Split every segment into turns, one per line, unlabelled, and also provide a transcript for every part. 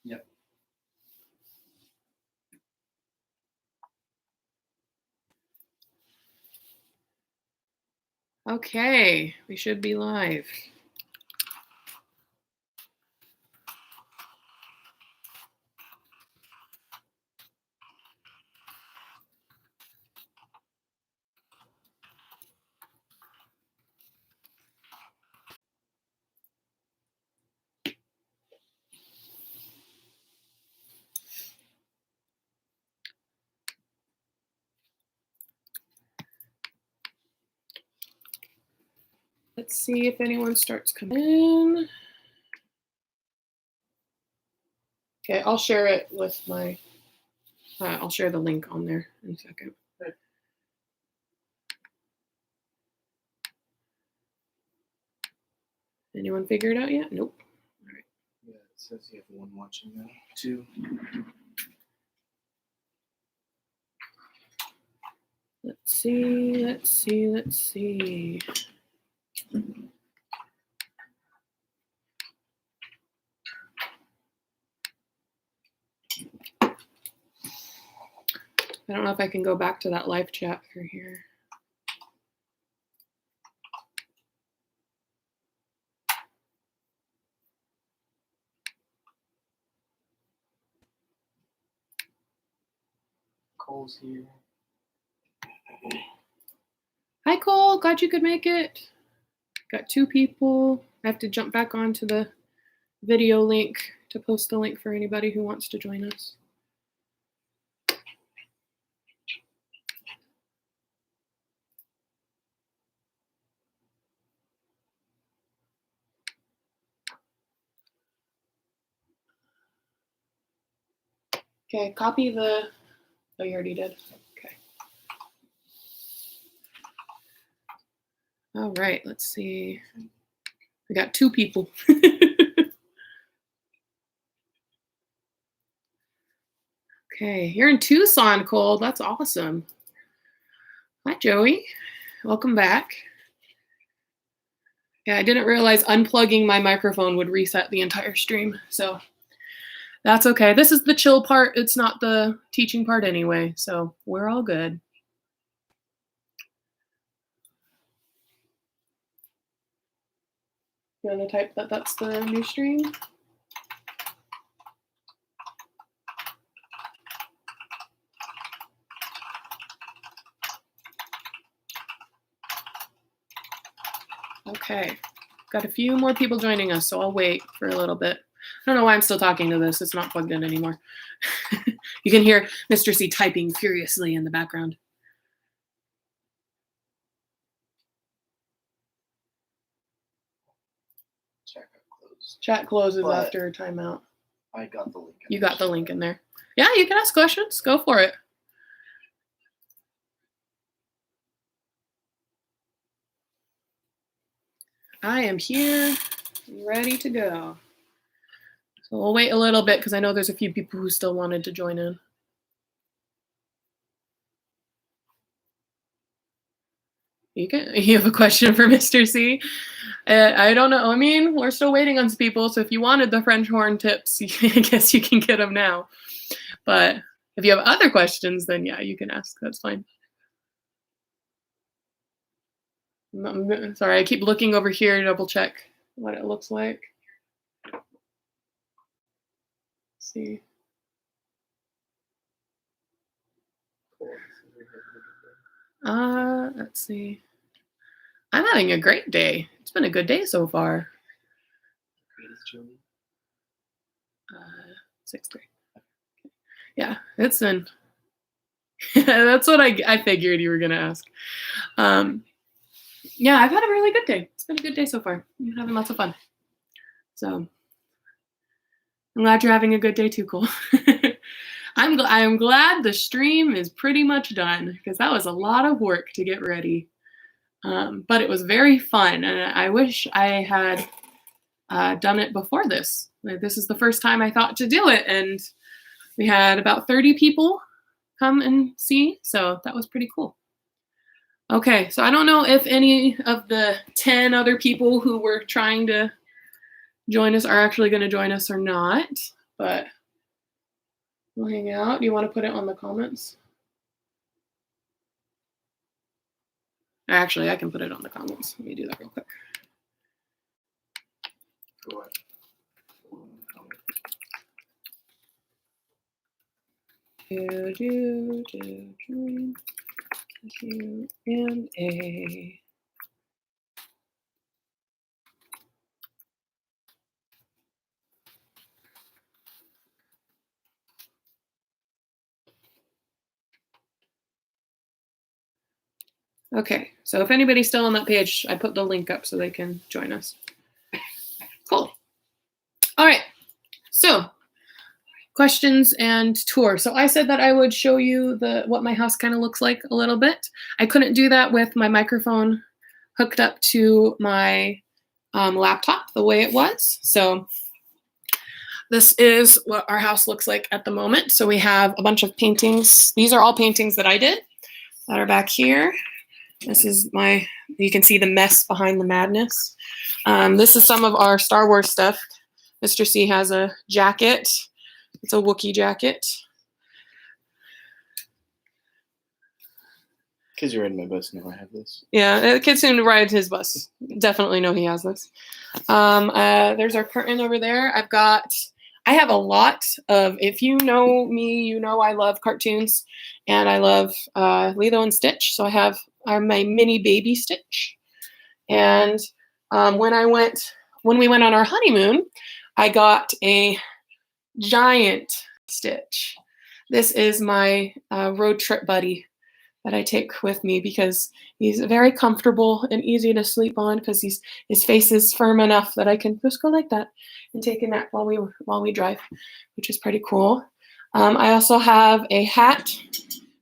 Yep.
Okay, we should be live. Let's see if anyone starts coming in. Okay, I'll share it with my, I'll share the link on there in a second. Anyone figure it out yet? Nope. All right.
Yeah, it says you have one watching now, 2.
Let's see. I don't know if I can go back to that live chat through here.
Cole's here.
Hi, Cole. Glad you could make it. Got 2 people. I have to jump back onto the video link to post the link for anybody who wants to join us. Okay, copy the, oh, you already did. Okay. All right, let's see. We got 2 people. Okay, you're in Tucson, Cole. That's awesome. Hi, Joey. Welcome back. Yeah, I didn't realize unplugging my microphone would reset the entire stream, so that's okay. This is the chill part. It's not the teaching part anyway, so we're all good. You want to type that that's the new stream? Okay, got a few more people joining us, so I'll wait for a little bit. I don't know why I'm still talking to this. It's not plugged in anymore. You can hear Mr. C typing furiously in the background. Chat closes after timeout.
I got the link.
You got the link in there. Yeah, you can ask questions. Go for it. I am here, ready to go. So we'll wait a little bit because I know there's a few people who still wanted to join in. You have a question for Mr. C? I don't know. I mean, we're still waiting on some people, so if you wanted the French horn tips, I guess you can get them now. But if you have other questions, then yeah, you can ask. That's fine. Sorry, I keep looking over here to double check what it looks like. Let's see. Let's see. I'm having a great day. It's been a good day so far. 6th grade. Yeah, it's been. That's what I figured you were gonna ask. Yeah, I've had a really good day. It's been a good day so far. I'm having lots of fun. So I'm glad you're having a good day too, Cole. I'm glad the stream is pretty much done because that was a lot of work to get ready. But it was very fun, and I wish I had done it before this. This is the first time I thought to do it, and we had about 30 people come and see, so that was pretty cool. Okay, so I don't know if any of the 10 other people who were trying to join us are actually going to join us or not, but we'll hang out. Do you want to put it on the comments? Actually, I can put it on the comments. Let me do that real quick.
Go ahead.
Q&A. Okay, so if anybody's still on that page, I put the link up so they can join us. Cool. All right, so questions and tour. So I said that I would show you what my house kind of looks like a little bit. I couldn't do that with my microphone hooked up to my laptop the way it was. So this is what our house looks like at the moment. So we have a bunch of paintings. These are all paintings that I did that are back here. This is you can see the mess behind the madness. This is some of our Star Wars stuff. Mr. C has a jacket. It's a Wookiee jacket.
Kids who ride my bus know I have this.
Yeah, the kids who ride his bus definitely know he has this. There's our curtain over there. I have a lot of, if you know me, you know I love cartoons and I love Lilo and Stitch. So I have my mini baby Stitch. And when we went on our honeymoon, I got a giant Stitch. This is my road trip buddy that I take with me because he's very comfortable and easy to sleep on because his face is firm enough that I can just go like that and take a nap while we drive, which is pretty cool. I also have a hat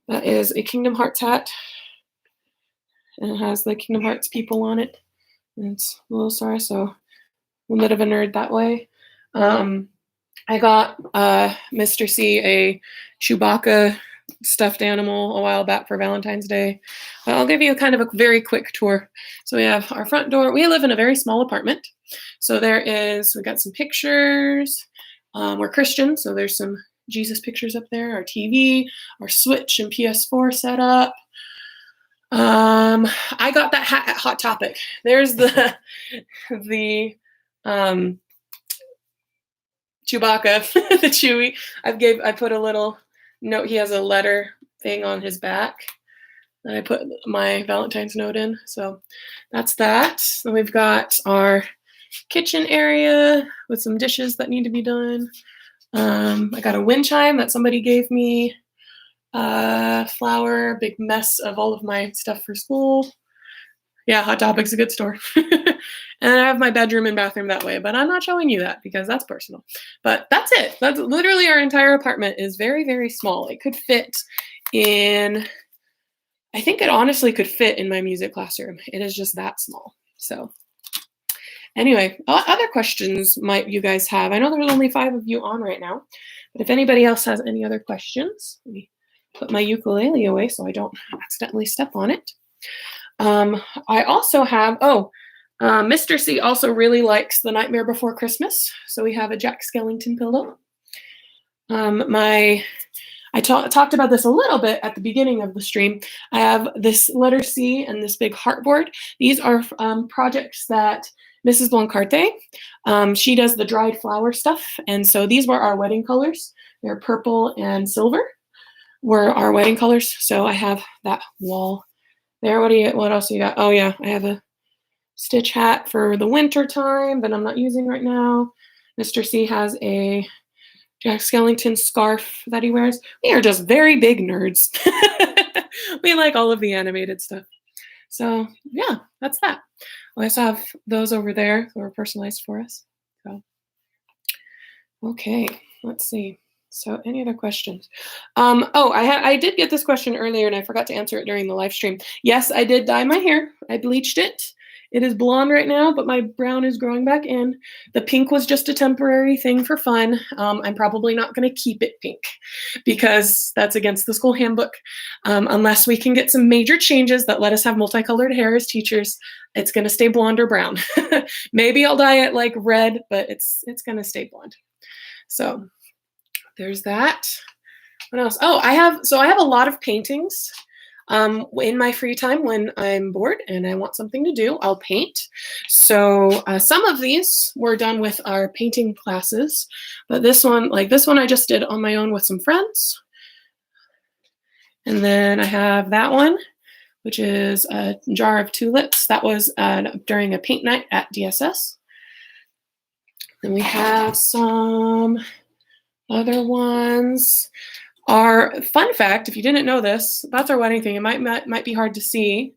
that is a Kingdom Hearts hat, and it has the Kingdom Hearts people on it. And it's a little star, so I'm a bit of a nerd that way. I got Mr. C a Chewbacca stuffed animal a while back for Valentine's Day. But I'll give you kind of a very quick tour. So we have our front door. We live in a very small apartment. So we got some pictures. We're Christian, so there's some Jesus pictures up there. Our TV, our Switch and PS4 set up. I got that hat at Hot Topic. There's the Chewbacca, the Chewie. I put a little note. He has a letter thing on his back that I put my Valentine's note in. So that's that. Then we've got our kitchen area with some dishes that need to be done. I got a wind chime that somebody gave me. Flour, big mess of all of my stuff for school. Yeah, Hot Topic's a good store. And I have my bedroom and bathroom that way, but I'm not showing you that because that's personal. But that's it. That's literally our entire apartment is very, very small. It could fit I think it honestly could fit in my music classroom. It is just that small. So anyway, other questions might you guys have? I know there's only 5 of you on right now, but if anybody else has any other questions, let me put my ukulele away so I don't accidentally step on it. I also have, Mr. C also really likes The Nightmare Before Christmas. So we have a Jack Skellington pillow. I talked about this a little bit at the beginning of the stream. I have this letter C and this big heartboard. These are projects that Mrs. Blancarte, she does the dried flower stuff. And so these were our wedding colors. They're purple and silver were our wedding colors. So I have that wall there. What else you got? Oh yeah, I have a Stitch hat for the winter time that I'm not using right now. Mr. C has a Jack Skellington scarf that he wears. We are just very big nerds. We like all of the animated stuff. So yeah, that's that. I also have those over there that were personalized for us. So okay, let's see. So any other questions? I did get this question earlier and I forgot to answer it during the live stream. Yes, I did dye my hair. I bleached it. It is blonde right now, but my brown is growing back in. The pink was just a temporary thing for fun. I'm probably not going to keep it pink because that's against the school handbook. Unless we can get some major changes that let us have multicolored hair as teachers, it's going to stay blonde or brown. Maybe I'll dye it like red, but it's going to stay blonde. So there's that. What else? Oh, I have a lot of paintings. In my free time when I'm bored and I want something to do, I'll paint. So some of these were done with our painting classes, but this one I just did on my own with some friends. And then I have that one, which is a jar of tulips. That was during a paint night at DSS. And we have some other ones. Our fun fact, if you didn't know this, that's our wedding thing. It might be hard to see.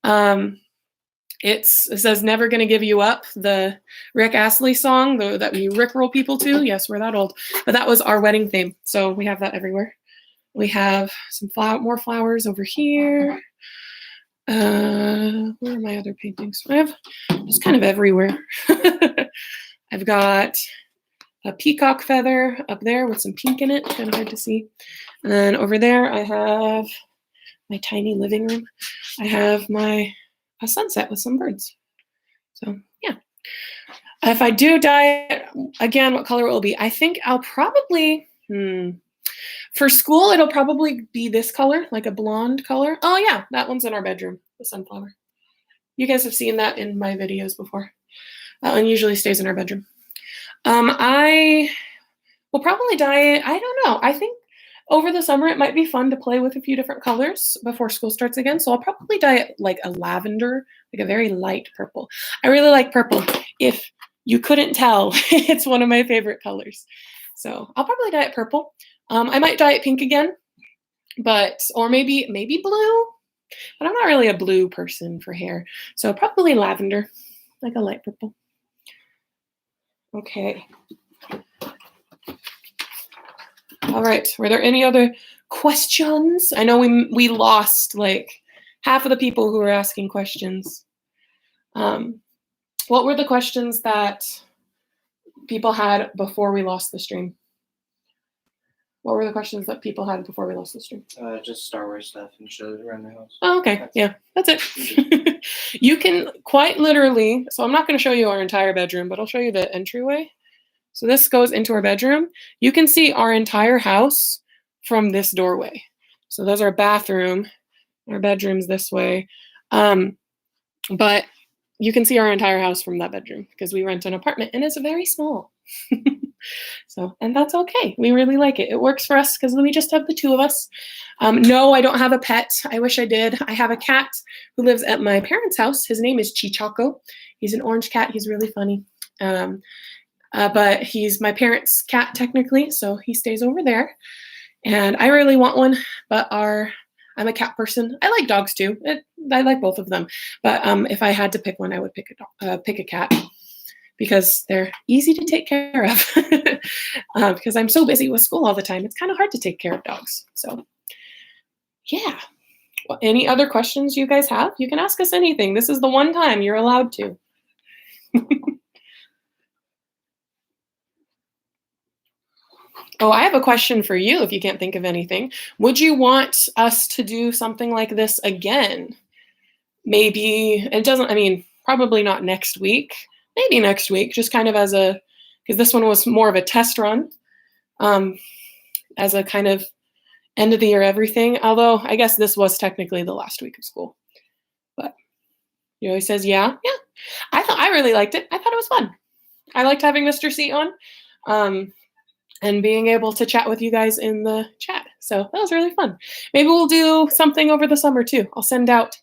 It says "Never Gonna Give You Up," the Rick Astley song that we Rickroll people to. Yes, we're that old. But that was our wedding theme. So we have that everywhere. We have some more flowers over here. Where are my other paintings? I have just kind of everywhere. I've got a peacock feather up there with some pink in it, kind of hard to see. And then over there, I have my tiny living room. I have a sunset with some birds. So yeah. If I do dye it, again, what color it will be? I think I'll probably, for school, it'll probably be this color, like a blonde color. Oh yeah, that one's in our bedroom, the sunflower. You guys have seen that in my videos before. That one usually stays in our bedroom. I will probably dye it, I don't know. I think over the summer it might be fun to play with a few different colors before school starts again. So I'll probably dye it like a lavender, like a very light purple. I really like purple. If you couldn't tell, it's one of my favorite colors. So I'll probably dye it purple. I might dye it pink again, or maybe blue, but I'm not really a blue person for hair. So probably lavender, like a light purple. Okay. All right. Were there any other questions? I know we lost like half of the people who were asking questions. What were the questions that people had before we lost the stream? What were the questions that people had before we lost the stream?
Just Star Wars stuff and shows around the house.
Oh, okay. Yeah, that's it. You can quite literally, so I'm not going to show you our entire bedroom, but I'll show you the entryway. So this goes into our bedroom. You can see our entire house from this doorway. So there's our bathroom. Our bedroom's this way. But you can see our entire house from that bedroom because we rent an apartment and it's very small. So, and that's okay. We really like it. It works for us because we just have the two of us. No, I don't have a pet. I wish I did. I have a cat who lives at my parents' house. His name is Chichaco. He's an orange cat. He's really funny. But he's my parents' cat technically, so he stays over there. And I really want one, but I'm a cat person. I like dogs too. I like both of them. But if I had to pick one, I would pick a cat because they're easy to take care of. Because I'm so busy with school all the time, it's kind of hard to take care of dogs. So yeah. Well, any other questions you guys have? You can ask us anything. This is the one time you're allowed to. Oh, I have a question for you if you can't think of anything. Would you want us to do something like this again? Maybe, probably not next week. Maybe next week, just kind of because this one was more of a test run, as a kind of end of the year everything. Although I guess this was technically the last week of school. But he always says, yeah. I really liked it. I thought it was fun. I liked having Mr. C on. And being able to chat with you guys in the chat. So that was really fun. Maybe we'll do something over the summer too. I'll send out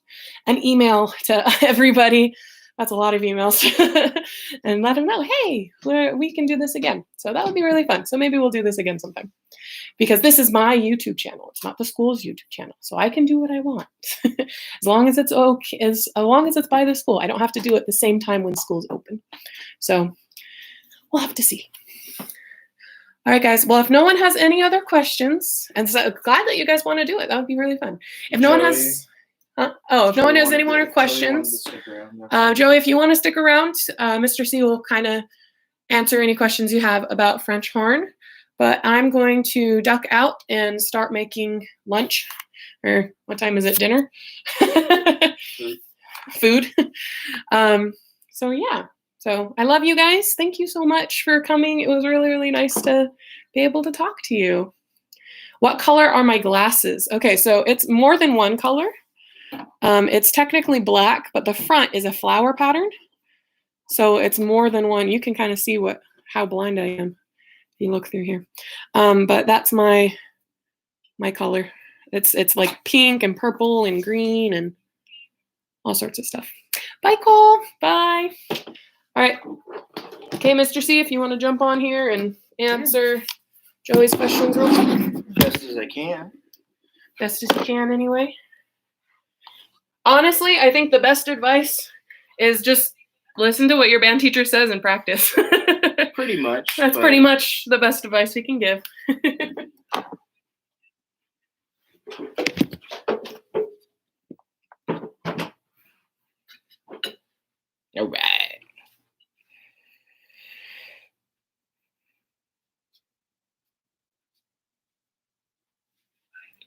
an email to everybody. That's a lot of emails. And let them know, hey, we can do this again. So that would be really fun. So maybe we'll do this again sometime. Because this is my YouTube channel. It's not the school's YouTube channel. So I can do what I want. As long as it's okay, as long as it's by the school. I don't have to do it the same time when school's open. So we'll have to see. All right, guys. Well, if no one has any other questions, and so glad that you guys want to do it. That would be really fun. If no one has, if no one has any more questions, Joey, if you want to stick around, Mr. C will kind of answer any questions you have about French horn. But I'm going to duck out and start making lunch, or what time is it? Dinner? Food. So yeah. So I love you guys. Thank you so much for coming. It was really, really nice to be able to talk to you. What color are my glasses? Okay, so it's more than one color. It's technically black, but the front is a flower pattern. So it's more than one. You can kind of see how blind I am if you look through here. But that's my color. It's like pink and purple and green and all sorts of stuff. Bye, Cole. Bye. All right. Okay, Mr. C, if you want to jump on here and answer Joey's questions real quick.
Best as I can.
Best as you can, anyway. Honestly, I think the best advice is just listen to what your band teacher says and practice.
Pretty much.
That's pretty much the best advice we can give. All right.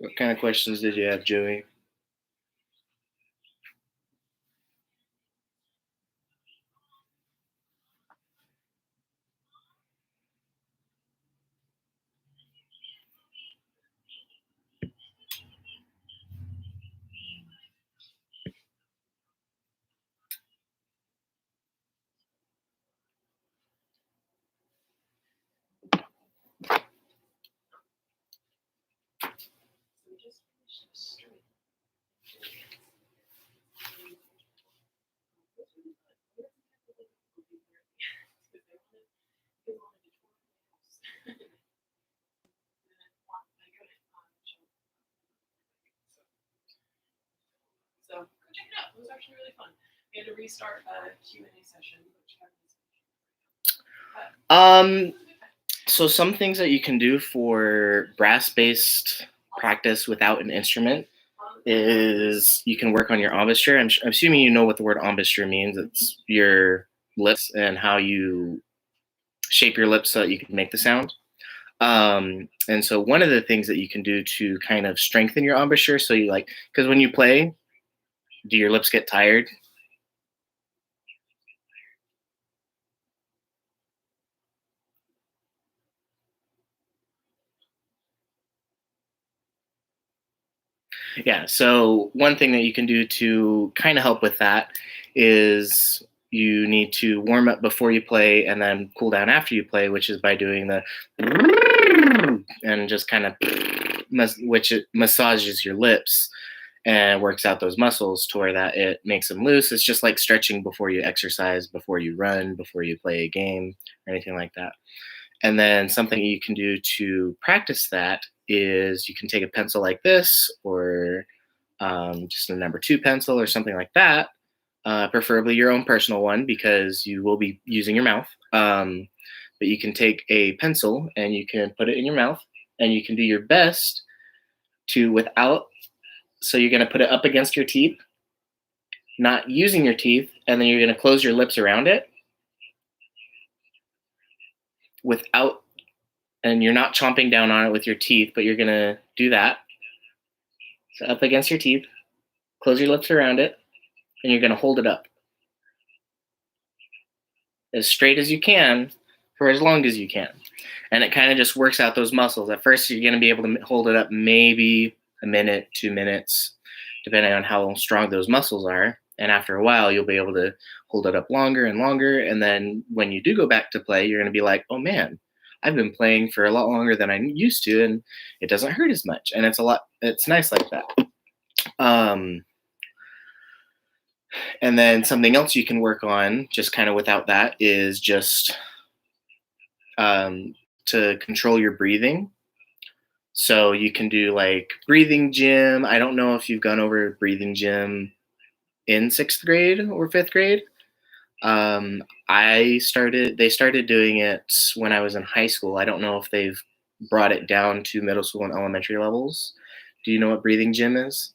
What kind of questions did you have, Joey?
So go check it out. It was actually really fun. We had to restart a Q&A session.
So some things that you can do for brass-based practice without an instrument is you can work on your embouchure. I'm assuming you know what the word embouchure means. It's your lips and how you shape your lips so that you can make the sound. And so one of the things that you can do to kind of strengthen your embouchure, so you because when you play, do your lips get tired? Yeah, so one thing that you can do to kind of help with that is you need to warm up before you play and then cool down after you play, which is by doing the and just kind of which it massages your lips and works out those muscles to where that it makes them loose. It's just like stretching before you exercise, before you run, before you play a game or anything like that. And then something you can do to practice that is you can take a pencil like this or just a number 2 pencil or something like that, preferably your own personal one because you will be using your mouth. But you can take a pencil and you can put it in your mouth and you can do your best to so you're going to put it up against your teeth, not using your teeth, and then you're going to close your lips around it and you're not chomping down on it with your teeth, but you're going to do that. So up against your teeth, close your lips around it, and you're going to hold it up as straight as you can for as long as you can. And it kind of just works out those muscles. At first, you're going to be able to hold it up maybe a minute, 2 minutes, depending on how strong those muscles are. And after a while, you'll be able to hold it up longer and longer. And then when you do go back to play, you're going to be like, oh man, I've been playing for a lot longer than I used to, and it doesn't hurt as much. And it's nice like that. And then something else you can work on, just kind of without that, is just to control your breathing. So you can do like breathing gym. I don't know if you've gone over breathing gym in 6th grade or 5th grade. They started doing it when I was in high school. I don't know if they've brought it down to middle school and elementary levels. Do you know what breathing gym is?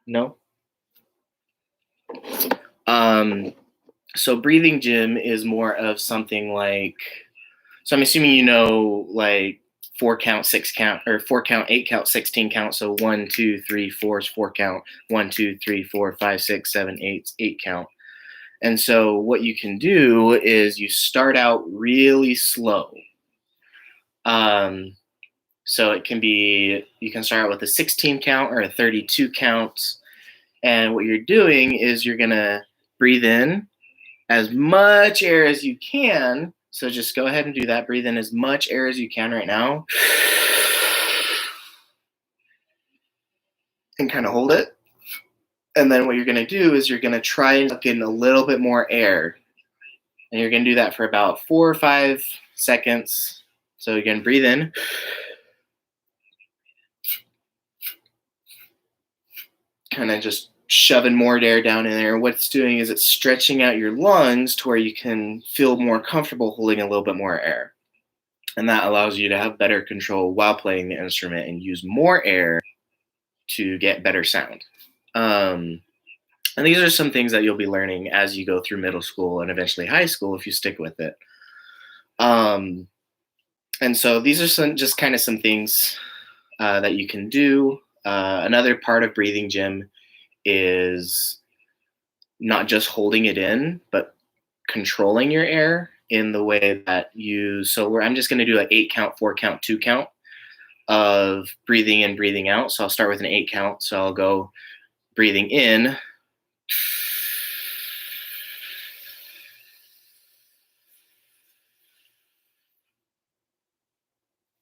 No? So breathing gym is more of something like, so I'm assuming you know like 4 count, 6 count, or 4 count, 8 count, 16 count. So 1, 2, 3, 4 is 4 count. 1, 2, 3, 4, 5, 6, 7, 8 count. And so what you can do is you start out really slow. So it can be, you can start out with a 16 count or a 32 count. And what you're doing is you're going to breathe in as much air as you can. So just go ahead and do that. Breathe in as much air as you can right now. And kind of hold it. And then what you're going to do is you're going to try and suck in a little bit more air. And you're going to do that for about 4 or 5 seconds. So you're going to breathe in. Kind of just shoving more air down in there. What it's doing is it's stretching out your lungs to where you can feel more comfortable holding a little bit more air. And that allows you to have better control while playing the instrument and use more air to get better sound. And these are some things that you'll be learning as you go through middle school and eventually high school if you stick with it. And so these are just kind of some things that you can do. Another part of breathing gym is not just holding it in, but controlling your air in the way that I'm just going to do like 8 count, 4 count, 2 count of breathing in, breathing out. So I'll start with an 8 count. So I'll go breathing in.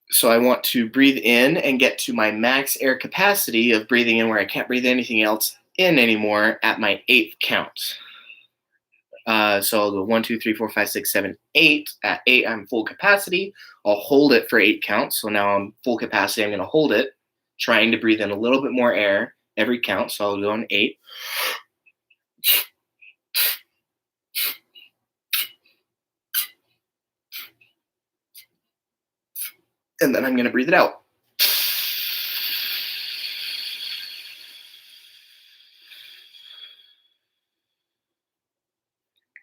So I want to breathe in and get to my max air capacity of breathing in where I can't breathe anything else in anymore at my 8th count. So I'll go 1, 2, 3, 4, 5, 6, 7, 8. At 8, I'm full capacity. I'll hold it for 8 counts. So now I'm full capacity. I'm going to hold it, trying to breathe in a little bit more air every count. So I'll go on 8. And then I'm going to breathe it out.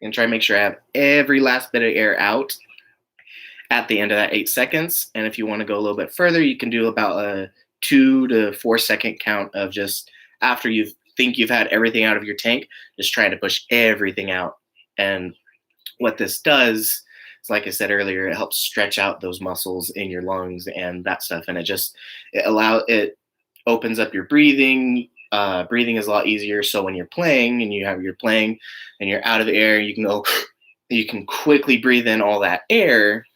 And try to make sure I have every last bit of air out at the end of that 8 seconds. And if you want to go a little bit further, you can do about a 2 to 4 second count of just after you think you've had everything out of your tank, just trying to push everything out. And what this does is, like I said earlier, it helps stretch out those muscles in your lungs and that stuff. And it opens up your breathing. Breathing is a lot easier. So when you're playing and you're playing and you're out of the air, you can quickly breathe in all that air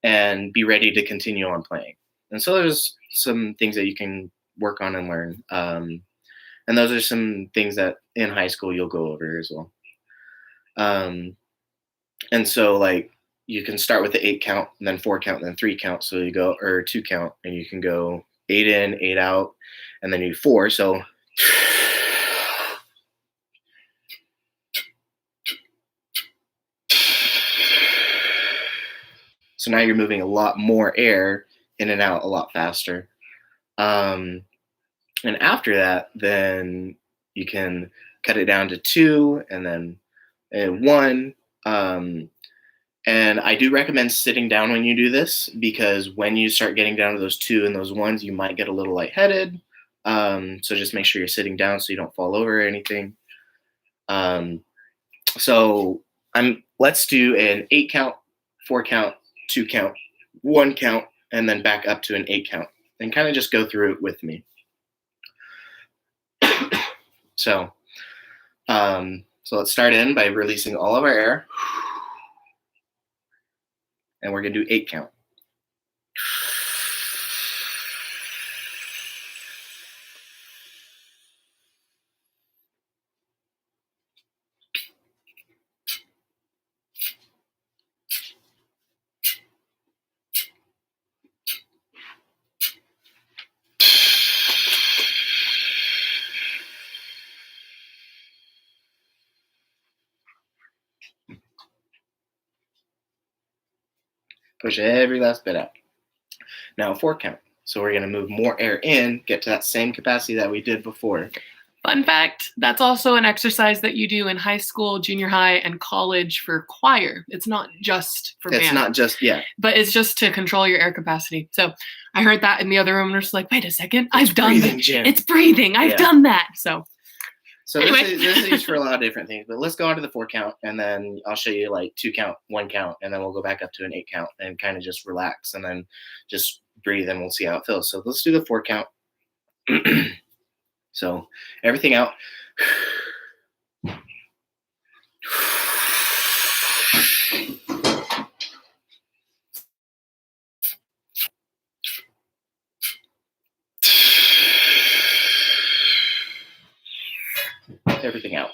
and be ready to continue on playing. And so there's some things that you can work on and learn. And those are some things that in high school you'll go over as well. And so like you can start with the 8 count and then 4 count and then 3 count. So you go, or 2 count, and you can go 8 in, 8 out, and then you do 4. So now you're moving a lot more air in and out a lot faster. And after that, then you can cut it down to 2 and then 1. And I do recommend sitting down when you do this, because when you start getting down to those 2 and those 1s, you might get a little lightheaded. So just make sure you're sitting down so you don't fall over or anything. So let's do an 8 count, 4 count, 2 count, 1 count, and then back up to an 8 count, and kind of just go through it with me. So let's start in by releasing all of our air. And we're going to do 8 count. Push every last bit out. Now a 4 count. So we're going to move more air in, get to that same capacity that we did before.
Fun fact, that's also an exercise that you do in high school, junior high, and college for choir. It's not just for band.
It's not just, yeah.
But it's just to control your air capacity. So I heard that in the other room, and I was like, wait a second, I've done that.
Jim.
It's breathing. I've done that. So
So
Anyway.
this is used for a lot of different things, but let's go on to the 4 count, and then I'll show you like 2 count, 1 count, and then we'll go back up to an 8 count and kind of just relax and then just breathe and we'll see how it feels. So let's do the 4 count. So everything out. Everything out.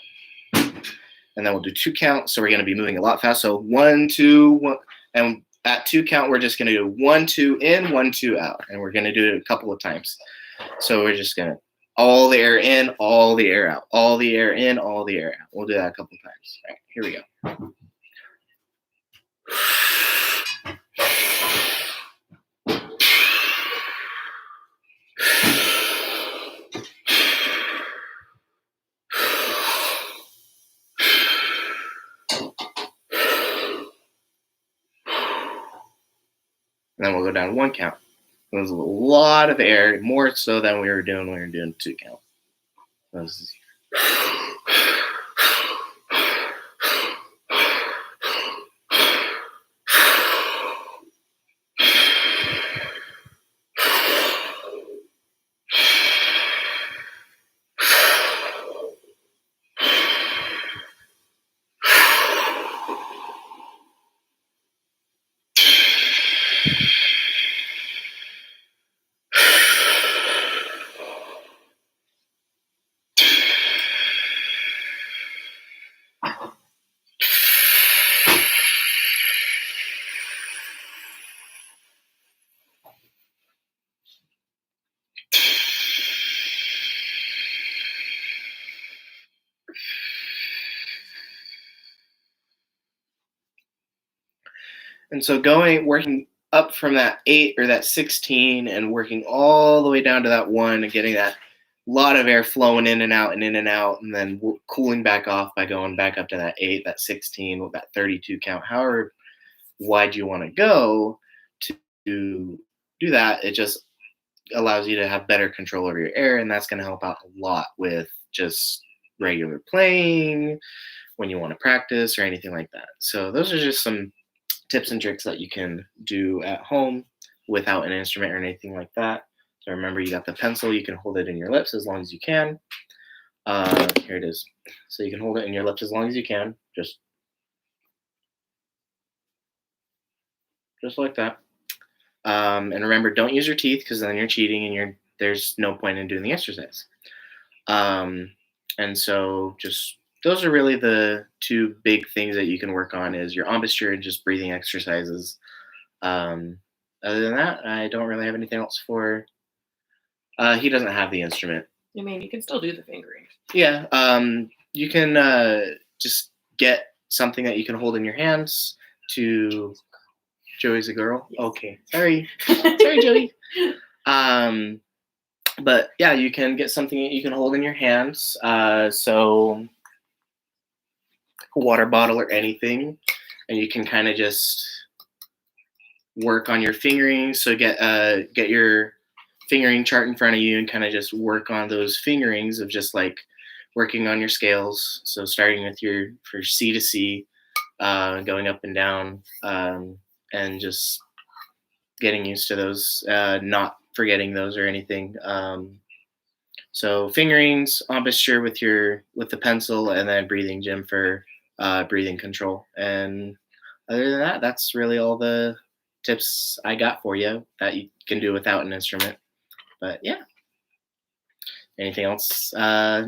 And then we'll do 2 counts. So we're going to be moving a lot fast. So 1, 2, 1. And at 2 count, we're just going to do 1, 2 in, 1, 2 out. And we're going to do it a couple of times. So we're just going to all the air in, all the air out, all the air in, all the air out. We'll do that a couple of times. All right, here we go. And then we'll go down 1 count. There's a lot of air, more so than we were doing when we were doing 2 count. And so working up from that 8 or that 16 and working all the way down to that 1 and getting that lot of air flowing in and out, and then cooling back off by going back up to that 8, that 16, with that 32 count. However wide you want to go to do that, it just allows you to have better control over your air, and that's going to help out a lot with just regular playing, when you want to practice or anything like that. So those are just some tips and tricks that you can do at home without an instrument or anything like that. So remember, you got the pencil, you can hold it in your lips as long as you can. Here it is. So you can hold it in your lips as long as you can, just like that. And remember, don't use your teeth, because then you're cheating and there's no point in doing the exercise. And so just those are really the 2 big things that you can work on, is your embouchure and just breathing exercises. Other than that, I don't really have anything else for. He doesn't have the instrument.
I mean, you can still do the fingering.
Yeah. You can just get something that you can hold in your hands to. Joey's a girl?
Yes.
Okay. Sorry. Sorry, Joey. But yeah, you can get something that you can hold in your hands. So a water bottle or anything, and you can kind of just work on your fingering. So get your fingering chart in front of you and kind of just work on those fingerings of just like working on your scales. So starting with for C to C, going up and down, and just getting used to those, not forgetting those or anything. So fingerings, embouchure with the pencil, and then breathing gym for breathing control. And other than that, that's really all the tips I got for you that you can do without an instrument. But yeah, anything else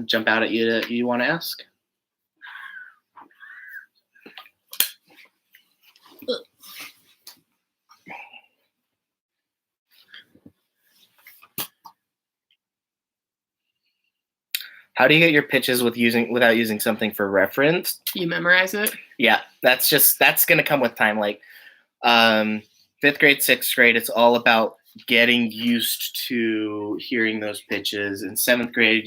jump out at you that you want to ask? How do you get your pitches without using something for reference?
You memorize it?
Yeah, that's going to come with time. Like 5th grade, 6th grade, it's all about getting used to hearing those pitches. In 7th grade,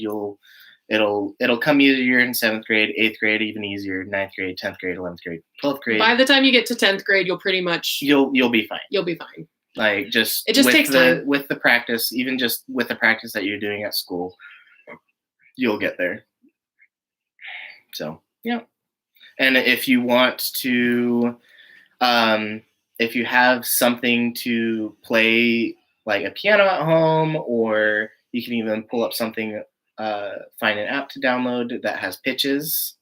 it'll come easier in 7th grade, 8th grade even easier, 9th grade, 10th grade, 11th grade, 12th grade.
By the time you get to 10th grade, you'll pretty much
you'll be fine.
You'll be fine.
Like just
it just takes time
with the practice, even just with the practice that you're doing at school, you'll get there. So yeah. And if you want to, if you have something to play, like a piano at home, or you can even pull up something, find an app to download that has pitches.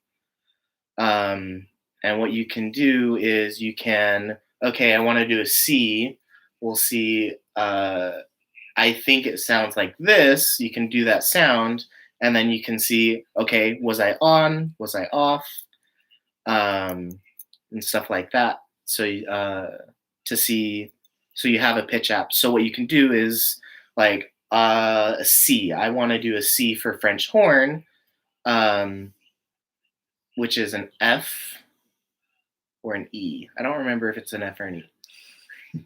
And what you can do is you can, okay, I want to do a C. We'll see. I think it sounds like this. You can do that sound, and then you can see, okay, was I on? Was I off? And stuff like that. So to see, so you have a pitch app. So what you can do is like a C. I want to do a C for French horn, which is an F or an E. I don't remember if it's an F or an E.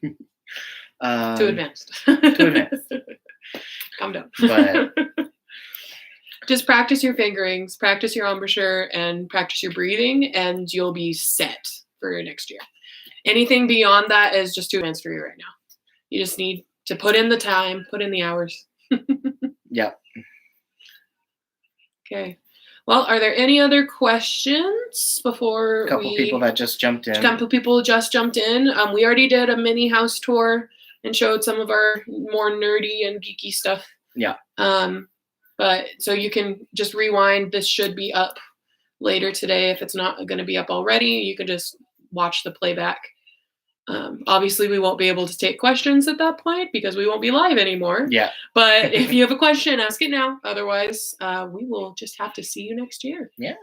Too advanced.
Too advanced.
Calm down.
But
just practice your fingerings, practice your embouchure, and practice your breathing, and you'll be set for next year. Anything beyond that is just too advanced for you right now. You just need to put in the time, put in the hours.
Yeah.
Okay. Well, are there any other questions before
A couple people that just jumped in.
A couple people just jumped in. We already did a mini house tour and showed some of our more nerdy and geeky stuff.
Yeah.
But so you can just rewind. This should be up later today. If it's not going to be up already, you can just watch the playback. Obviously, we won't be able to take questions at that point because we won't be live anymore.
Yeah.
But if you have a question, ask it now. Otherwise, we will just have to see you next year.
Yeah.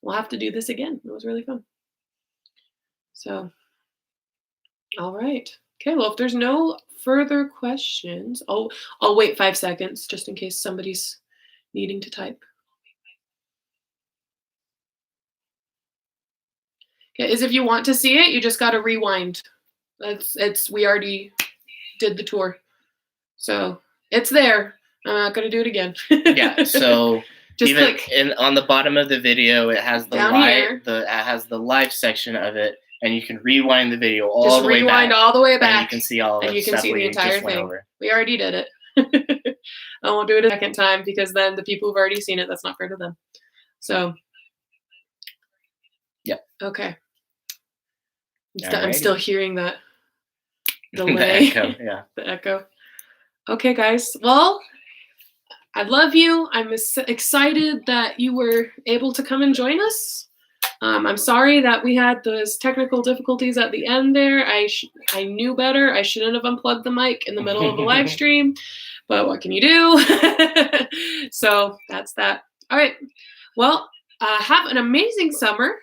We'll have to do this again. It was really fun. So, all right. Okay, well, if there's no further questions, I'll wait 5 seconds just in case somebody's needing to type. Okay, if you want to see it, you just got to rewind. We already did the tour. So it's there. I'm not going to do it again.
Yeah, so
just
even
click.
on the bottom of the video, it has the
Down
live,
here.
it has the live section of it, and you can rewind the video all
Just
the way back.
rewind all the way back.
And you can see all of
and you can see the entire thing. We already did it. I won't do it a second time because then the people who've already seen it, that's not fair to them. So,
yeah.
Okay. I'm still hearing that delay.
The echo, yeah.
The echo. Okay, guys. Well, I love you. I'm excited that you were able to come and join us. I'm sorry that we had those technical difficulties at the end there. I knew better. I shouldn't have unplugged the mic in the middle of the live stream, but what can you do? So that's that. All right. Well, have an amazing summer.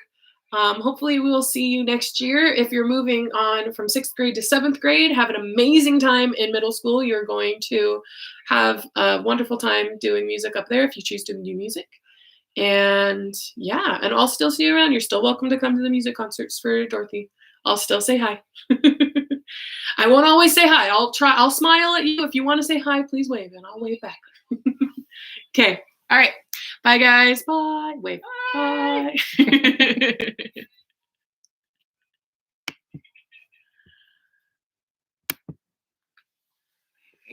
Hopefully we will see you next year. If you're moving on from 6th grade to 7th grade, have an amazing time in middle school. You're going to have a wonderful time doing music up there if you choose to do music. And yeah, and I'll still see you around. You're still welcome to come to the music concerts for Dorothy. I'll still say hi. I won't always say hi. I'll smile at you. If you want to say hi, please wave and I'll wave back. Okay. All right. Bye, guys. Bye. Wave. Bye.